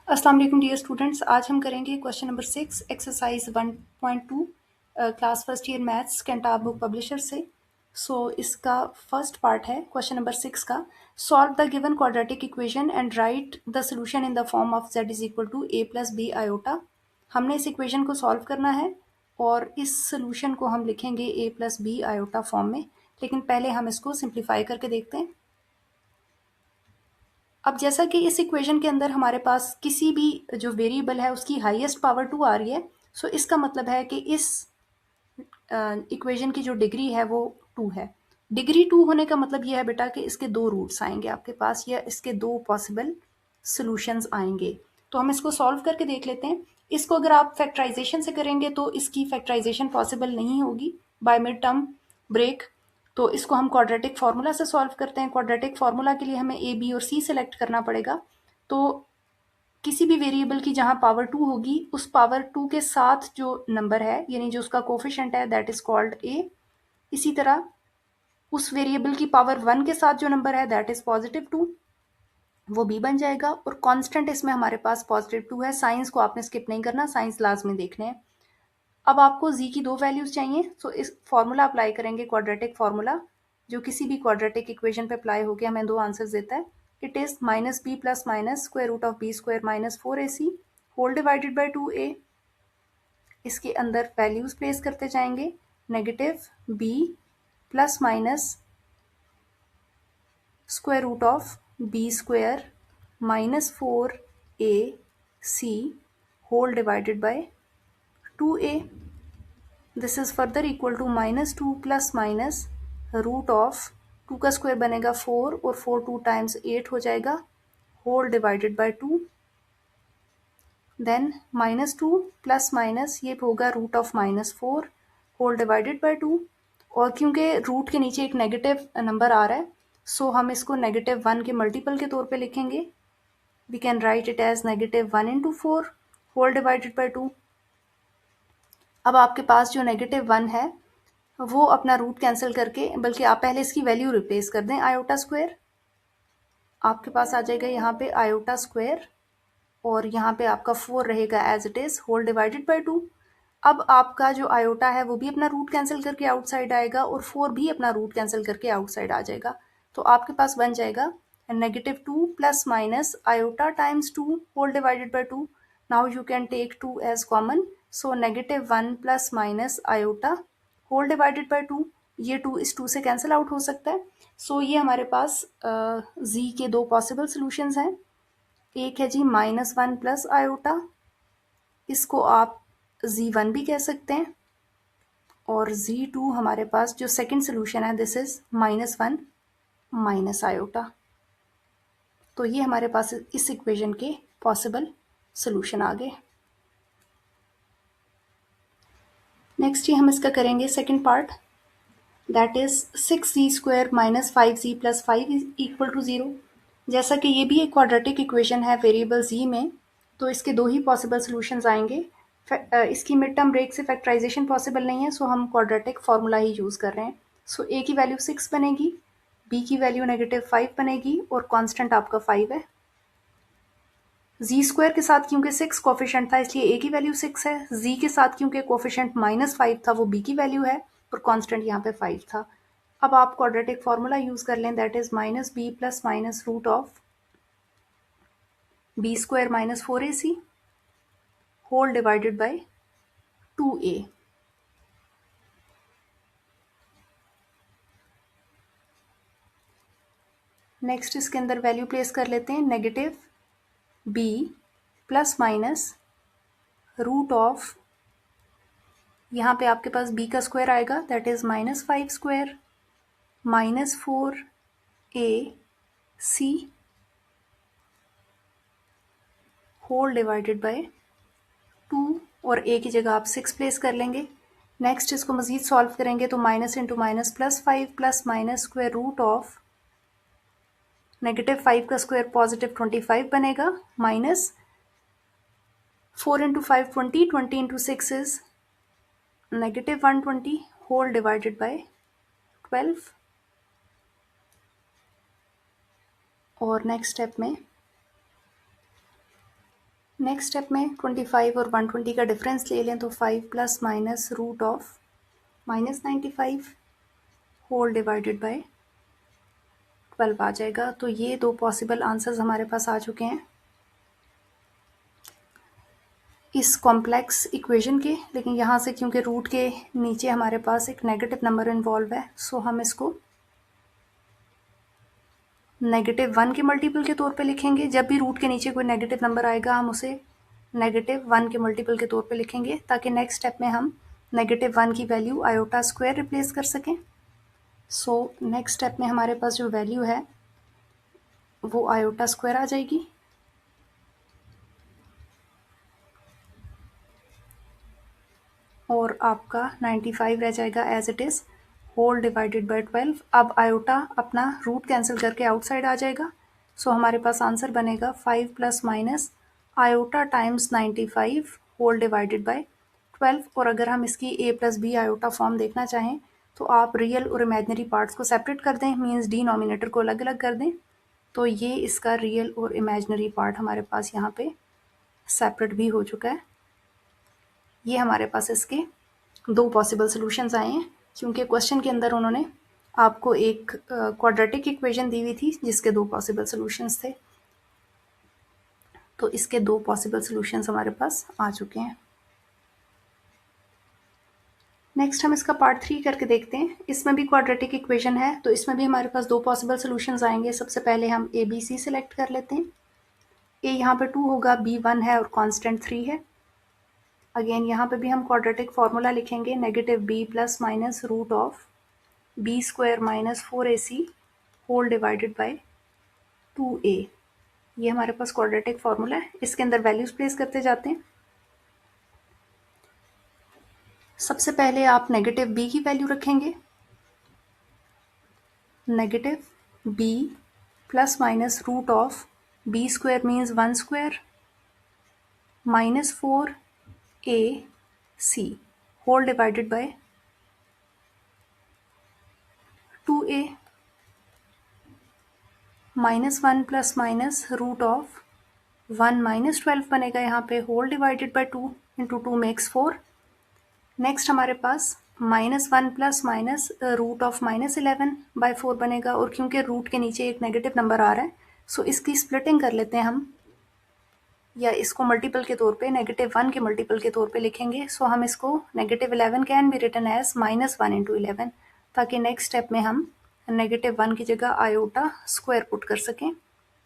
अस्सलाम वालेकुम dear students. आज हम करेंगे question number 6 exercise 1.2 class first year maths Cantab book publisher से। इसका फर्स्ट पार्ट है क्वेश्चन नंबर 6 का। Solve the given quadratic equation and write the solution in the form of z is equal to a plus B iota. हमने इस equation को solve करना है और इस सोल्यूशन को हम लिखेंगे a plus B iota form में। लेकिन पहले हम इसको सिंप्लीफाई करके देखते हैं। अब जैसा कि इस इक्वेशन के अंदर हमारे पास किसी भी जो वेरिएबल है उसकी हाईएस्ट पावर 2 आ रही है, सो इसका मतलब है कि इस इक्वेशन की जो डिग्री है वो 2 है। डिग्री 2 होने का मतलब ये है बेटा कि इसके दो रूट्स आएंगे आपके पास, या इसके दो पॉसिबल सॉल्यूशंस आएंगे। तो हम इसको सॉल्व करके देख लेते हैं। इसको अगर आप फैक्टराइजेशन से करेंगे तो इसकी फैक्टराइजेशन पॉसिबल नहीं होगी बाय मिड टर्म ब्रेक। तो इसको हम क्वाड्रेटिक फार्मूला से सॉल्व करते हैं। क्वाड्रेटिक फार्मूला के लिए हमें ए बी और सी सेलेक्ट करना पड़ेगा। तो किसी भी वेरिएबल की जहां पावर 2 होगी उस पावर 2 के साथ जो नंबर है, यानी जो उसका कोफिशिएंट है, दैट इज कॉल्ड ए। इसी तरह उस वेरिएबल की पावर 1 के साथ जो नंबर है दैट इज पॉजिटिव 2, वो बी बन जाएगा। और कांस्टेंट इसमें हमारे पास पॉजिटिव 2 है। साइंस को आपने स्किप नहीं करना, साइंस लाजमी देखने हैं। अब आपको z की दो वैल्यूज चाहिए, सो इस फॉर्मूला अप्लाई करेंगे, क्वाड्रेटिक फार्मूला, जो किसी भी क्वाड्रेटिक इक्वेशन पे अप्लाई होकर हमें दो आंसर्स देता है। It is minus b plus minus square root of b square minus 4ac whole divided by 2a। इसके अंदर वैल्यूज प्लेस करते जाएंगे। Negative b plus minus square root of b square minus 4ac whole divided by 2a। This is further equal to minus 2 plus minus root of 2 का square बनेगा 4 और 4 2 times 8 हो जाएगा whole divided by 2। Then minus 2 plus minus ये होगा root of minus 4 whole divided by 2। और क्योंकि root के नीचे एक नेगेटिव नंबर आ रहा है, सो हम इसको नेगेटिव 1 के मल्टीपल के तौर पे लिखेंगे। We can write it as negative 1 into 4 whole divided by 2। अब आपके पास जो नेगेटिव 1 है वो अपना रूट कैंसिल करके, बल्कि आप पहले इसकी वैल्यू रिप्लेस कर दें आयोटा स्क्वायर। आपके पास आ जाएगा यहाँ पे आयोटा स्क्वायर और यहाँ पे आपका 4 रहेगा as it is whole divided by 2। अब आपका जो आयोटा है वो भी अपना रूट कैंसिल करके आउटसाइड आएगा और 4 भी अपना रूट कैंसिल करके आउटसाइड आ जाएगा। तो आपके पास बन जाएगा negative 2 plus minus iota times 2 whole divided by 2। Now you can take 2 as common, so negative 1 plus minus iota whole divided by 2। ये 2 इस 2 से कैंसिल आउट हो सकता है। ये हमारे पास z के दो पॉसिबल सॉल्यूशंस हैं। एक है जी -1 प्लस आयोटा, इसको आप z1 भी कह सकते हैं। और z2 हमारे पास जो सेकंड सोल्यूशन है, दिस इज -1 माइनस आयोटा। तो ये हमारे पास इस इक्वेशन के पॉसिबल सोल्यूशन आ गए। नेक्स्ट ही हम इसका करेंगे second part, that is 6z square minus 5z plus 5 is equal to 0। जैसा कि ये भी एक क्वाड्रेटिक इक्वेशन है वेरिएबल z में, तो इसके दो ही पॉसिबल सॉल्यूशंस आएंगे। इसकी मिड टर्म ब्रेक से फैक्टराइजेशन पॉसिबल नहीं है, सो हम क्वाड्रेटिक फार्मूला ही यूज़ कर रहे हैं। a की वैल्यू 6 बनेगी, b की वैल्यू -5 बनेगी और कांस्टेंट आपका 5 है। z स्क्वायर के साथ क्योंकि 6 कोफिशिएंट था इसलिए a की वैल्यू 6 है। z के साथ क्योंकि कोफिशिएंट -5 था वो b की वैल्यू है और कांस्टेंट यहाँ पे 5 था। अब आप क्वाड्रेटिक फार्मूला यूज कर लें, that is minus b plus minus root of b square minus 4ac whole divided by 2a। Next इसके अंदर वैल्यू प्लेस कर लेते हैं, negative b plus minus root of, यहाँ पे आपके पास b का स्क्वायर आएगा, that is -5 square minus 4ac whole divided by 2 और a की जगह आप 6 प्लेस कर लेंगे। नेक्स्ट इसको मजीद सॉल्व करेंगे तो minus into minus plus 5 plus minus square root of -5 का स्क्वायर पॉजिटिव 25 बनेगा, minus 4 into 5 20, 20 into 6 is -120 whole divided by 12। और नेक्स्ट स्टेप में नेक्स्ट स्टेप में 25 और 120 का डिफरेंस ले लें तो 5 plus minus root of -95 whole divided by 12 आ जाएगा। तो ये दो पॉसिबल आंसर्स हमारे पास आ चुके हैं इस कॉम्प्लेक्स इक्वेशन के। लेकिन यहाँ से क्योंकि रूट के नीचे हमारे पास एक नेगेटिव नंबर इन्वॉल्व है, सो हम इसको -1 के मल्टीपल के तौर पे लिखेंगे। जब भी रूट के नीचे कोई नेगेटिव नंबर आएगा हम उसे -1 के मल्टीपल के तौर पे लिखेंगे, ताकि नेक्स्ट स्टेप में हम -1 की वैल्यू आयोटा स्क्वायर रिप्लेस कर सकें। सो नेक्स्ट स्टेप में हमारे पास जो वैल्यू है वो आयोटा स्क्वायर आ जाएगी। और आपका 95 रह जाएगा as it is whole divided by 12। अब आयोटा अपना रूट कैंसिल करके आउटसाइड आ जाएगा। सो हमारे पास आंसर बनेगा 5 plus minus iota times 95 whole divided by 12। और अगर हम इसकी a plus B iota form देखना चाहें तो आप रियल और इमेजनरी पार्ट्स को सेपरेट कर दें, मीन्स डिनोमिनेटर को अलग अलग कर दें। तो ये इसका रियल और इमेजनरी पार्ट हमारे पास यहाँ पे सेपरेट भी हो चुका है। ये हमारे पास इसके दो पॉसिबल सॉल्यूशंस आए हैं, क्योंकि क्वेश्चन के अंदर उन्होंने आपको एक क्वाड्रेटिक इक्वेशन दी हुई थी जिसके दो पॉसिबल सॉल्यूशंस थे। तो इसके दो पॉसिबल सॉल्यूशंस हमारे पास आ चुके हैं। नेक्स्ट हम इसका पार्ट 3 करके देखते हैं। इसमें भी क्वाड्रेटिक इक्वेशन है, तो इसमें भी हमारे पास दो पॉसिबल सॉल्यूशंस आएंगे। सबसे पहले हम ए बी सी सेलेक्ट कर लेते हैं। ए यहाँ पे 2 होगा, बी 1 है और कांस्टेंट 3 है। अगेन यहाँ पे भी हम क्वाड्रेटिक फार्मूला लिखेंगे, negative b plus minus root of b square minus 4ac whole divided by 2a। ये हमारे पास क्वाड्रेटिक फार्मूला है। इसके अंदर वैल्यूज प्लेस करते जाते हैं। सबसे पहले आप नेगेटिव बी की वैल्यू रखेंगे, negative b plus minus root of b square means 1 square minus 4ac whole divided by 2a -1 plus minus root of 1 minus 12 बनेगा यहाँ पे whole divided by 2 into 2 makes 4। Next हमारे पास -1 प्लस माइनस रूट ऑफ -11/4 बनेगा। और क्योंकि root के नीचे एक नेगेटिव नंबर आ रहा है, सो इसकी स्प्लिटिंग कर लेते हैं हम, या इसको मल्टीपल के तौर पे -1 के मल्टीपल के तौर पे लिखेंगे। सो हम इसको -11 can be written as -1 into 11, ताकि नेक्स्ट स्टेप में हम -1 की जगह आयोटा स्क्वायर पुट कर सकें।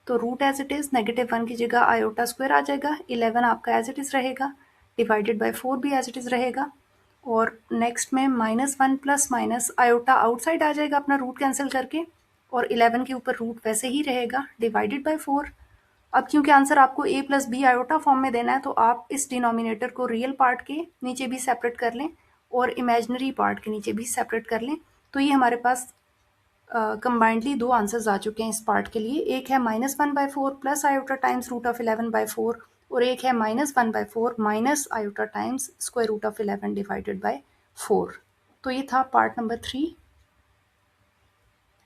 तो रूट एज इट इज़ -1 की जगह आयोटा स्क्वायर आ जाएगा। 11 आपका एज इट इज़ रहेगा, डिवाइडेड बाय 4 भी एज इट इज़ रहेगा। और नेक्स्ट में -1 प्लस माइनस आयोटा आउटसाइड आ जाएगा अपना रूट कैंसिल करके, और 11 के ऊपर रूट वैसे ही रहेगा, डिवाइडेड बाय 4। अब क्योंकि आंसर आपको a plus B iota form में देना है, तो आप इस डिनोमिनेटर को रियल पार्ट के नीचे भी सेपरेट कर लें और इमेजनरी पार्ट के नीचे भी सेपरेट कर लें। तो ये हमारे पास कंबाइंडली दो आंसर्स आ चुके हैं इस पार्ट के लिए। एक है -1/4 plus iota times root of 11/4, और एक है -1/4 minus iota times square root of 11 divided by 4। तो ये था पार्ट नंबर 3।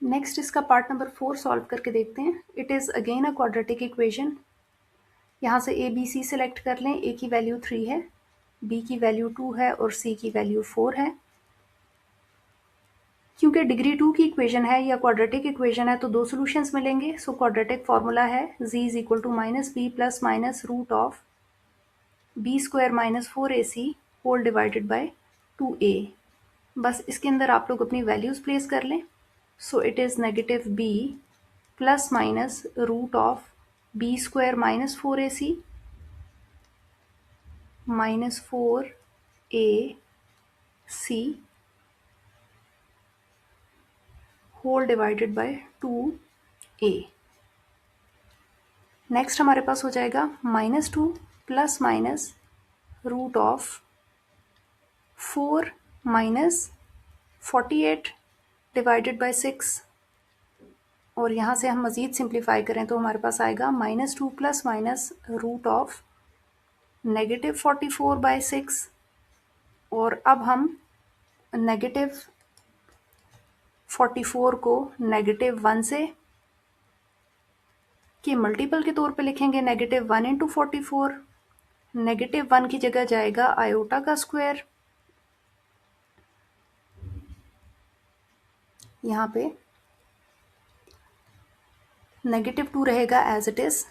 नेक्स्ट इसका पार्ट नंबर 4 सॉल्व करके देखते हैं। It is again a quadratic equation. यहाँ से ए बी सी सेलेक्ट कर लें। ए की वैल्यू 3 है, बी की वैल्यू 2 है और सी की वैल्यू 4 है। क्योंकि डिग्री 2 की इक्वेशन है या क्वाड्रेटिक इक्वेशन है, तो दो सॉल्यूशंस मिलेंगे। सो क्वाड्रेटिक फार्मूला है z is equal to -b plus minus root of b square minus 4ac whole divided by 2a। बस इसके अंदर आप लोग अपनी वैल्यूज प्लेस कर लें। So it is -b plus minus root of b square minus 4ac minus 4ac whole divided by 2a। Next हमारे पास हो जाएगा -2 plus minus root of 4 minus 48 divided by 6। और यहाँ से हम मज़ीद सिंप्लीफाई करें तो हमारे पास आएगा -2 प्लस माइनस रूट ऑफ -44/6। और अब हम -44 को -1 से के मल्टीपल के तौर पे लिखेंगे, -1 इंटू 44। -1 की जगह जाएगा आयोटा का स्क्वायर, यहाँ पे -2 रहेगा as it is,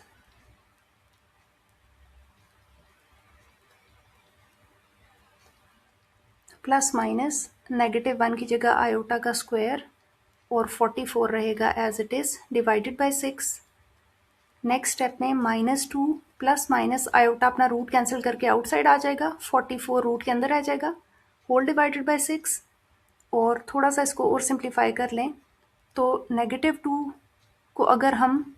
plus minus -1 की जगह आयोटा का स्क्वायर और 44 रहेगा as it is divided by 6। Next step में -2 प्लस माइनस आयोटा अपना रूट कैंसिल करके आउटसाइड आ जाएगा, 44 रूट के अंदर आ जाएगा, होल डिवाइडेड बाय 6। और थोड़ा सा इसको और सिंप्लीफाई कर लें तो -2 को अगर हम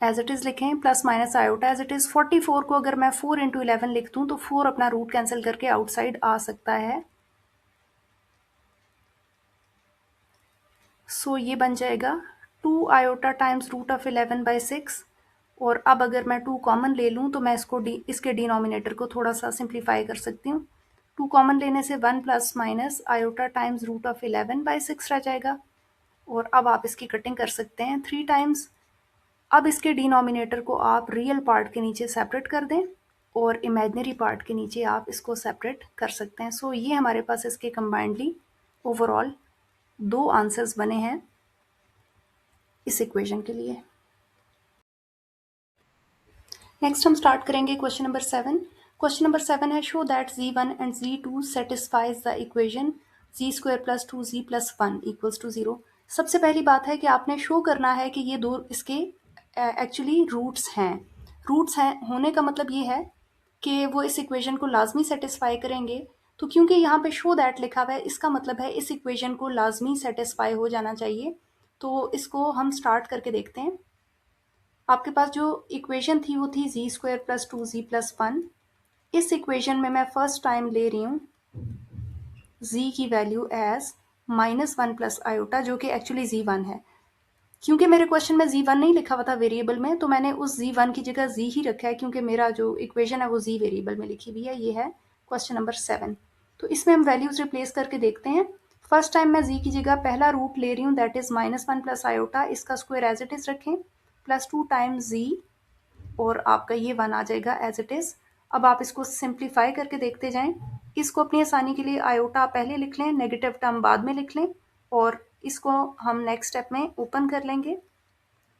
एज इट इज़ लिखें plus minus iota as it is, 44 को अगर मैं 4 × 11 लिख दूँ तो 4 अपना रूट कैंसिल करके आउटसाइड आ सकता है। सो ये बन जाएगा 2 आयोटा टाइम्स √11/6। और अब अगर मैं 2 कॉमन ले लूँ तो मैं इसके डिनोमिनेटर को थोड़ा सा सिंप्लीफाई कर सकती हूँ। 2 कॉमन लेने से 1 प्लस माइनस आयोटा टाइम्स √11/6 रह जाएगा। और अब आप इसकी कटिंग कर सकते हैं 3 टाइम्स। अब इसके डिनोमिनेटर को आप रियल पार्ट के नीचे सेपरेट कर दें और इमेजिनरी पार्ट के नीचे आप इसको सेपरेट कर सकते हैं। सो ये हमारे पास इसके कंबाइंडली ओवरऑल 2 आंसर्स बने हैं इस इक्वेशन के लिए। नेक्स्ट हम स्टार्ट करेंगे क्वेश्चन नंबर 7। क्वेश्चन नंबर 7 है, show that z1 and z2 satisfies the equation z² + 2z + 1 = 0। सबसे पहली बात है कि आपने शो करना है कि ये दो इसके एक्चुअली रूट्स हैं। रूट्स हैं होने का मतलब ये है कि वो इस इक्वेशन को लाजमी सेटिस्फाई करेंगे। तो क्योंकि यहाँ पे शो दैट लिखा हुआ है, इसका मतलब है इस इक्वेशन को लाजमी सेटिस्फाई हो जाना चाहिए। तो इसको हम स्टार्ट करके देखते हैं। आपके पास जो इक्वेशन थी वो थी z² + 2z + 1। इस इक्वेशन में मैं फर्स्ट टाइम ले रही हूँ z की वैल्यू एज -1 प्लस आयोटा, जो कि एक्चुअली z1 है। क्योंकि मेरे क्वेश्चन में z1 नहीं लिखा हुआ था वेरिएबल में, तो मैंने उस z1 की जगह z ही रखा है, क्योंकि मेरा जो इक्वेशन है वो z वेरिएबल में लिखी हुई है। ये है क्वेश्चन नंबर 7। तो इसमें हम वैल्यूज रिप्लेस करके देखते हैं। फर्स्ट टाइम मैं z की जगह पहला रूट ले रही हूँ, दैट इज -1 प्लस आयोटा, इसका स्क्वायर एज इट इज रखें, +2 टाइम्स z, और आपका ये 1 आ जाएगा एज इट इज। अब आप इसको सिंप्लीफाई करके देखते जाएं। इसको अपनी आसानी के लिए आयोटा पहले लिख लें, नेगेटिव टर्म बाद में लिख लें, और इसको हम नेक्स्ट स्टेप में ओपन कर लेंगे।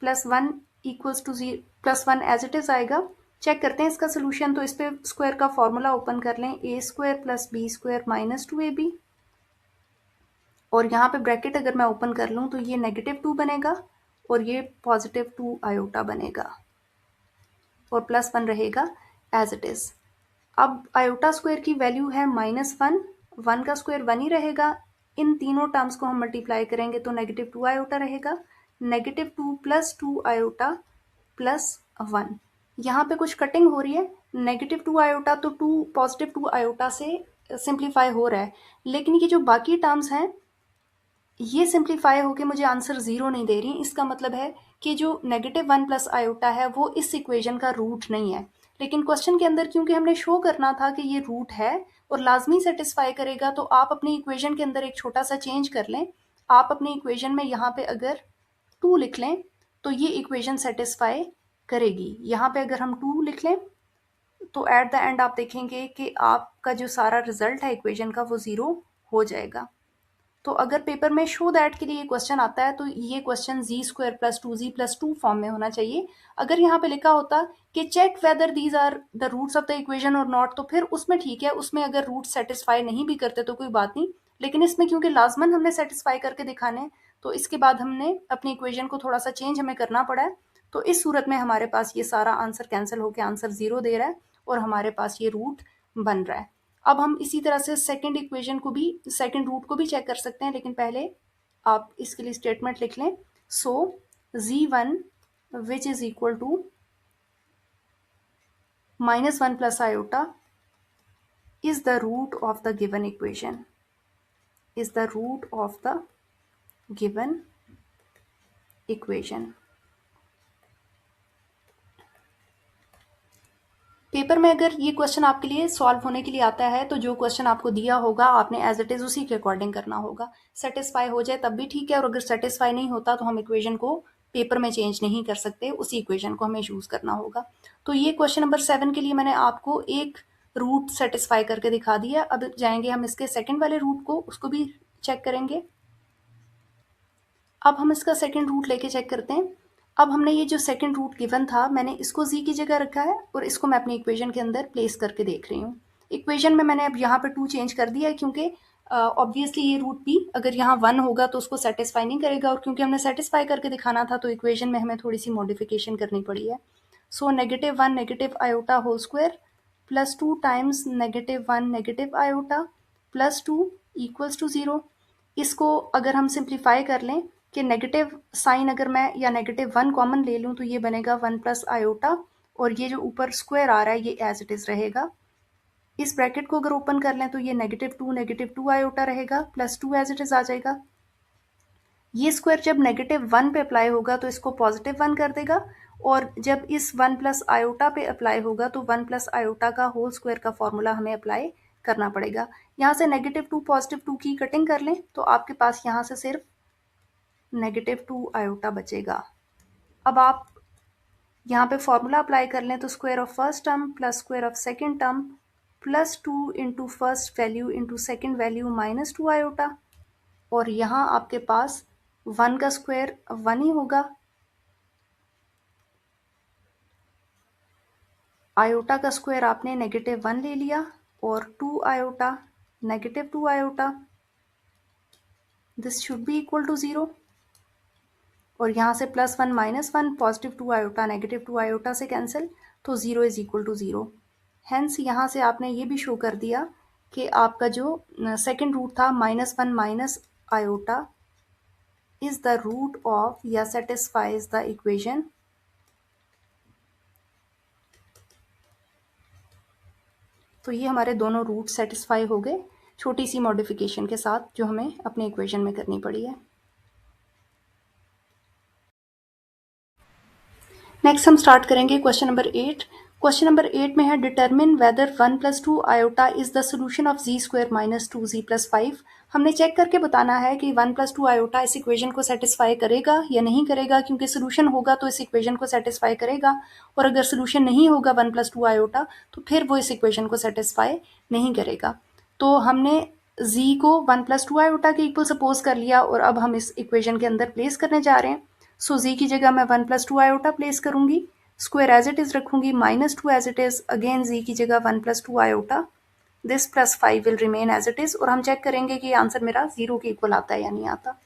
+1 = 0, +1 एज इट इज आएगा। चेक करते हैं इसका सोल्यूशन। तो इस पे स्क्वायर का फॉर्मूला ओपन कर लें, a² + b² - 2ab, और यहाँ पे ब्रैकेट अगर मैं ओपन कर लूँ तो ये -2 बनेगा और ये +2 आयोटा बनेगा, और +1 रहेगा एज इट इज। अब आयोटा स्क्वायर की वैल्यू है -1, 1 का स्क्वायर 1 ही रहेगा। इन तीनों टर्म्स को हम मल्टीप्लाई करेंगे तो -2 आयोटा रहेगा, -2 + 2 आयोटा +1। यहाँ पे कुछ कटिंग हो रही है, -2 आयोटा तो +2 आयोटा से सिंप्लीफाई हो रहा है, लेकिन ये जो बाकी टर्म्स हैं ये सिंप्लीफाई होके मुझे आंसर 0 नहीं दे रही। इसका मतलब है कि जो -1 प्लस आयोटा है वो इस इक्वेशन का रूट नहीं है। लेकिन क्वेश्चन के अंदर क्योंकि हमने शो करना था कि ये रूट है और लाजमी सेटिस्फाई करेगा, तो आप अपनी इक्वेशन के अंदर एक छोटा सा चेंज कर लें। आप अपनी इक्वेशन में यहाँ पे अगर 2 लिख लें तो ये इक्वेशन सेटिस्फाई करेगी। यहाँ पे अगर हम 2 लिख लें तो एट द एंड आप देखेंगे कि आपका जो सारा रिजल्ट है इक्वेशन का वो 0 हो जाएगा। तो अगर पेपर में शो दैट के लिए क्वेश्चन आता है तो ये क्वेश्चन z² + 2z + 2 फॉर्म में होना चाहिए। अगर यहाँ पे लिखा होता कि check whether these are the roots of the equation और नॉट, तो फिर उसमें ठीक है, उसमें अगर रूट सेटिस्फाई नहीं भी करते तो कोई बात नहीं। लेकिन इसमें क्योंकि लाजमन हमने सेटिस्फाई करके दिखाने हैं, तो इसके बाद हमने अपनी इक्वेशन को थोड़ा सा चेंज हमें करना पड़ा है। तो इस सूरत में हमारे पास ये सारा आंसर कैंसिल होकर आंसर 0 दे रहा है और हमारे पास ये रूट बन रहा है। अब हम इसी तरह से सेकंड इक्वेशन को भी, सेकंड रूट को भी चेक कर सकते हैं, लेकिन पहले आप इसके लिए स्टेटमेंट लिख लें। So z1 which is equal to -1 plus iota is the root of the given equation, is the root of the given equation। Paper में अगर ये क्वेश्चन आपके लिए सॉल्व होने के लिए आता है तो जो क्वेश्चन आपको दिया होगा आपने एज इट इज उसी के अकॉर्डिंग करना होगा। सेटिस्फाई हो जाए तब भी ठीक है, और अगर सेटिस्फाई नहीं होता तो हम इक्वेशन को पेपर में चेंज नहीं कर सकते, उसी इक्वेशन को हमें यूज़ करना होगा। तो ये क्वेश्चन नंबर 7 के लिए मैंने आपको एक रूट सेटिस्फाई करके दिखा दिया। अब जाएंगे हम इसके सेकंड वाले रूट को, उसको भी चेक करेंगे। अब हम इसका सेकंड रूट लेके चेक करते हैं। अब हमने ये जो सेकंड रूट गिवन था, मैंने इसको z की जगह रखा है और इसको मैं अपनी इक्वेशन के अंदर प्लेस करके देख रही हूँ। इक्वेशन में मैंने अब यहाँ पे 2 चेंज कर दिया है, क्योंकि ऑब्वियसली ये रूट भी अगर यहाँ 1 होगा तो उसको सेटिस्फाई नहीं करेगा, और क्योंकि हमने सेटिस्फाई करके दिखाना था तो इक्वेशन में हमें थोड़ी सी मॉडिफिकेशन करनी पड़ी है। So -1 negative iota whole square plus 2 times -1 negative iota plus 2 equals to 0। इसको अगर हम सिंप्लीफाई कर लें कि नेगेटिव साइन अगर मैं या -1 कॉमन ले लूँ तो ये बनेगा 1 प्लस आयोटा, और ये जो ऊपर स्क्वायर आ रहा है ये एज इट इज़ रहेगा। इस ब्रैकेट को अगर ओपन कर लें तो ये -2 आयोटा रहेगा प्लस 2 एज इट इज़ आ जाएगा। ये स्क्वायर जब -1 पे अप्लाई होगा तो इसको +1 कर देगा, और जब इस 1 प्लस आयोटा पे अप्लाई होगा तो 1 प्लस आयोटा का होल स्क्वायर का फॉर्मूला हमें अप्लाई करना पड़ेगा। यहाँ से -2 +2 की कटिंग कर लें तो आपके पास यहाँ से सिर्फ -2 आयोटा बचेगा। अब आप यहाँ पे फॉर्मूला अप्लाई कर लें तो square of first term plus square of second term plus 2 into first value into second value -2 iota, और यहाँ आपके पास 1 का स्क्वायर 1 ही होगा, आयोटा का स्क्वायर आपने -1 ले लिया, और 2 iota -2 iota, this should be equal to 0, और यहाँ से +1 -1 +2 आयोटा -2 आयोटा से कैंसिल, तो 0 इज इक्वल टू 0। हेंस यहाँ से आपने ये भी शो कर दिया कि आपका जो सेकेंड रूट था -1 minus iota is the root of या सेटिस्फाइज द इक्वेशन। तो ये हमारे दोनों रूट सेटिस्फाई हो गए, छोटी सी मॉडिफिकेशन के साथ जो हमें अपने इक्वेशन में करनी पड़ी है। नेक्स्ट हम स्टार्ट करेंगे क्वेश्चन नंबर 8। क्वेश्चन नंबर 8 में है determine whether 1 plus 2 iota is the solution of z square minus 2z plus 5। हमने चेक करके बताना है कि 1 प्लस 2 आयोटा इस इक्वेशन को सेटिस्फाई करेगा या नहीं करेगा, क्योंकि सोल्यूशन होगा तो इस इक्वेशन को सेटिस्फाई करेगा, और अगर सोल्यूशन नहीं होगा 1 प्लस 2 आयोटा तो फिर वो इस इक्वेशन को सेटिस्फाई नहीं करेगा। तो हमने z को 1 प्लस 2 आयोटा के इक्वल सपोज कर लिया, और अब हम इस इक्वेशन के अंदर प्लेस करने जा रहे हैं। सो z की जगह मैं 1 प्लस 2 आयोटा प्लेस करूंगी, स्क्वायर एज इट इज रखूंगी, -2 as it is, again z की जगह 1 plus 2 iota, this plus 5 will remain as it is, और हम चेक करेंगे कि आंसर मेरा 0 के इक्वल आता है या नहीं आता।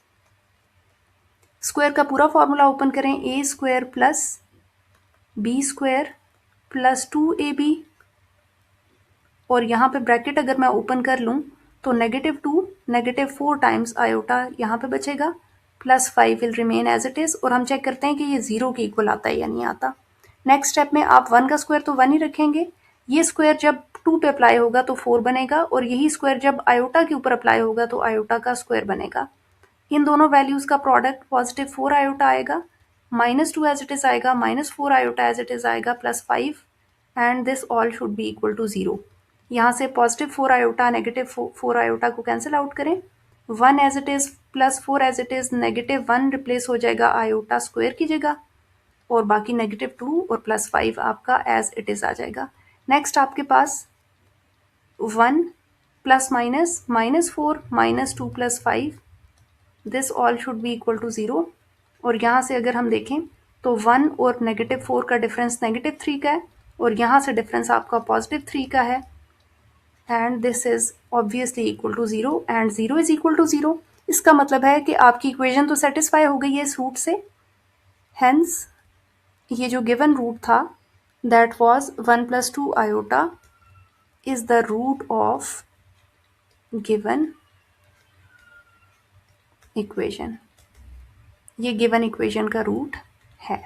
स्क्वायर का पूरा फॉर्मूला ओपन करें, a square plus b square plus 2ab, और यहाँ पे ब्रैकेट अगर मैं ओपन कर लूँ तो -2 -4 टाइम्स आयोटा यहाँ पे बचेगा, plus 5 will remain as it is, और हम चेक करते हैं कि ये 0 के इक्वल आता है या नहीं आता। नेक्स्ट स्टेप में आप 1 का स्क्वायर तो 1 ही रखेंगे, ये स्क्वायर जब 2 पे अप्लाई होगा तो 4 बनेगा, और यही स्क्वायर जब आयोटा के ऊपर अप्लाई होगा तो आयोटा का स्क्वायर बनेगा। इन दोनों वैल्यूज का प्रोडक्ट +4 आयोटा आएगा, -2 एज इट इज आएगा, -4 आयोटा एज इट इज आएगा, +5, and this all should be equal to 0। यहाँ से +4 आयोटा -4 आयोटा को कैंसिल आउट करें, 1 as it is +4 as it is, -1 replace हो जाएगा आयोटा स्क्वायर की जगह, और बाकी -2 और +5 आपका एज इट इज आ जाएगा। नेक्स्ट आपके पास 1 plus minus -4 -2 + 5, this all should be equal to 0, और यहाँ से अगर हम देखें तो 1 और -4 का डिफरेंस -3 का है, और यहाँ से डिफरेंस आपका +3 का है, and this is obviously equal to 0, and 0 is equal to 0। इसका मतलब है कि आपकी इक्वेशन तो सेटिस्फाई हो गई है इस रूट से, हेंस ये जो गिवन रूट था that was 1 plus 2 iota is the root of given equation, ये गिवन इक्वेशन का रूट है।